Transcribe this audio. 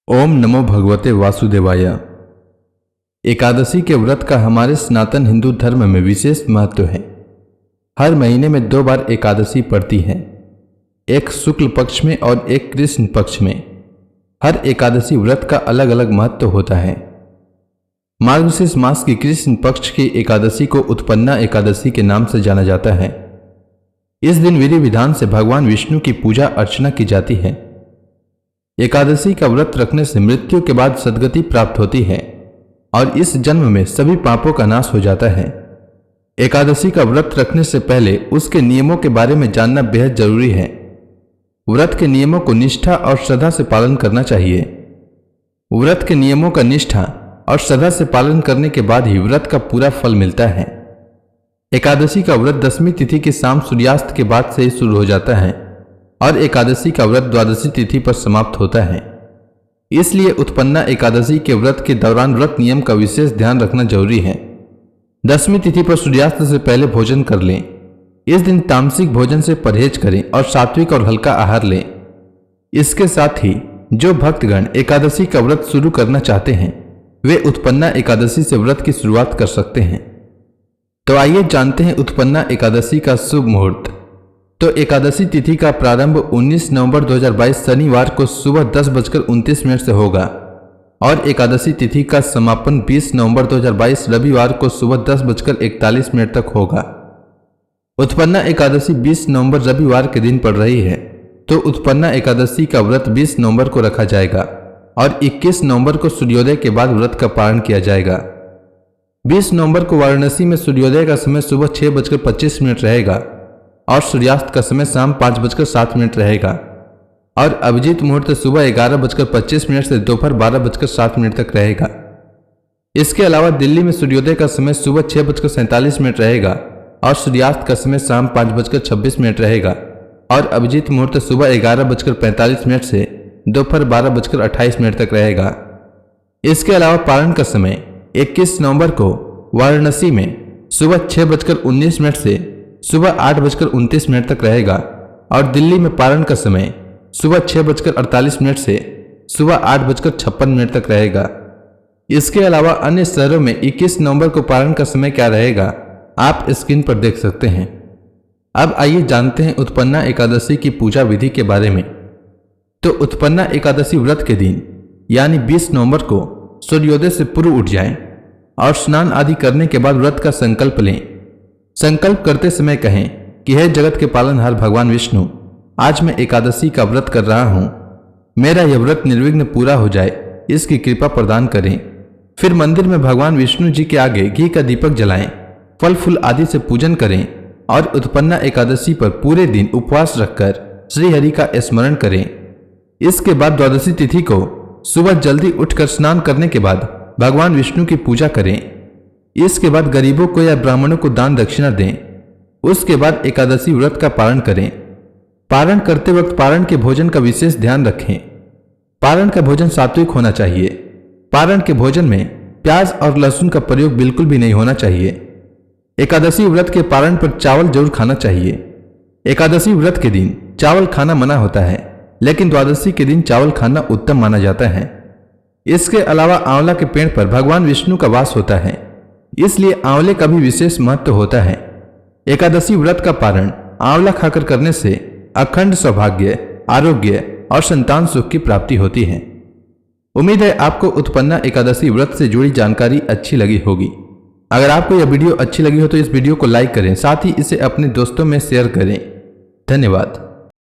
ओम नमो भगवते वासुदेवाय। एकादशी के व्रत का हमारे सनातन हिंदू धर्म में विशेष महत्व है। हर महीने में 2 बार एकादशी पड़ती है, एक शुक्ल पक्ष में और एक कृष्ण पक्ष में। हर एकादशी व्रत का अलग अलग महत्व होता है। मार्गशीर्ष मास की कृष्ण पक्ष की एकादशी को उत्पन्ना एकादशी के नाम से जाना जाता है। इस दिन विधि विधान से भगवान विष्णु की पूजा अर्चना की जाती है। एकादशी का व्रत रखने से मृत्यु के बाद सद्गति प्राप्त होती है और इस जन्म में सभी पापों का नाश हो जाता है। एकादशी का व्रत रखने से पहले उसके नियमों के बारे में जानना बेहद जरूरी है। व्रत के नियमों को निष्ठा और श्रद्धा से पालन करना चाहिए। व्रत के नियमों का निष्ठा और श्रद्धा से पालन करने के बाद ही व्रत का पूरा फल मिलता है। एकादशी का व्रत 10वीं तिथि के शाम सूर्यास्त के बाद से ही शुरू हो जाता है और एकादशी का व्रत 12वीं तिथि पर समाप्त होता है। इसलिए उत्पन्ना एकादशी के व्रत के दौरान व्रत नियम का विशेष ध्यान रखना जरूरी है। 10वीं तिथि पर सूर्यास्त से पहले भोजन कर लें। इस दिन तामसिक भोजन से परहेज करें और सात्विक और हल्का आहार लें। इसके साथ ही जो भक्तगण एकादशी का व्रत शुरू करना चाहते हैं वे उत्पन्ना एकादशी से व्रत की शुरुआत कर सकते हैं। तो आइए जानते हैं उत्पन्ना एकादशी का शुभ मुहूर्त। तो एकादशी तिथि का प्रारंभ 19 नवंबर 2022 शनिवार को सुबह 10:29 से होगा और एकादशी तिथि का समापन 20 नवंबर 2022 रविवार को सुबह 10:41 तक होगा। उत्पन्ना एकादशी 20 नवंबर रविवार के दिन पड़ रही है, तो उत्पन्ना एकादशी का व्रत 20 नवंबर को रखा जाएगा और 21 नवंबर को सूर्योदय के बाद व्रत का पारण किया जाएगा। 20 नवंबर को वाराणसी में सूर्योदय का समय सुबह 6:25 रहेगा और सूर्यास्त का समय शाम 5:07 रहेगा और अभिजीत मुहूर्त सुबह 11:25 से दोपहर 12:07 तक रहेगा। इसके अलावा दिल्ली में सूर्योदय का समय सुबह 6:47 रहेगा और सूर्यास्त का समय शाम 5:26 रहेगा और अभिजीत मुहूर्त सुबह 11:45 से दोपहर 12:28 तक रहेगा। इसके अलावा पारण का समय 21 नवंबर को वाराणसी में सुबह 6:19 से सुबह 8:29 तक रहेगा और दिल्ली में पारण का समय सुबह 6:48 से सुबह 8:56 तक रहेगा। इसके अलावा अन्य शहरों में 21 नवंबर को पारण का समय क्या रहेगा आप स्क्रीन पर देख सकते हैं। अब आइए जानते हैं उत्पन्ना एकादशी की पूजा विधि के बारे में। तो उत्पन्ना एकादशी व्रत के दिन यानी 20 नवंबर को सूर्योदय से पूर्व उठ जाएं और स्नान आदि करने के बाद व्रत का संकल्प लें। संकल्प करते समय कहें कि हे जगत के पालनहार भगवान विष्णु, आज मैं एकादशी का व्रत कर रहा हूं, मेरा यह व्रत निर्विघ्न पूरा हो जाए, इसकी कृपा प्रदान करें। फिर मंदिर में भगवान विष्णु जी के आगे घी का दीपक जलाएं, फल फूल आदि से पूजन करें और उत्पन्ना एकादशी पर पूरे दिन उपवास रखकर श्री हरि का स्मरण करें। इसके बाद 12वीं तिथि को सुबह जल्दी उठकर स्नान करने के बाद भगवान विष्णु की पूजा करें। इसके बाद गरीबों को या ब्राह्मणों को दान दक्षिणा दें। उसके बाद एकादशी व्रत का पारण करें। पारण करते वक्त पारण के भोजन का विशेष ध्यान रखें। पारण का भोजन सात्विक होना चाहिए। पारण के भोजन में प्याज और लहसुन का प्रयोग बिल्कुल भी नहीं होना चाहिए। एकादशी व्रत के पारण पर चावल जरूर खाना चाहिए। एकादशी व्रत के दिन चावल खाना मना होता है, लेकिन द्वादशी के दिन चावल खाना उत्तम माना जाता है। इसके अलावा आंवला के पेड़ पर भगवान विष्णु का वास होता है, इसलिए आंवले का भी विशेष महत्व होता है। एकादशी व्रत का पारण आंवला खाकर करने से अखंड सौभाग्य, आरोग्य और संतान सुख की प्राप्ति होती है। उम्मीद है आपको उत्पन्ना एकादशी व्रत से जुड़ी जानकारी अच्छी लगी होगी। अगर आपको यह वीडियो अच्छी लगी हो तो इस वीडियो को लाइक करें, साथ ही इसे अपने दोस्तों में शेयर करें। धन्यवाद।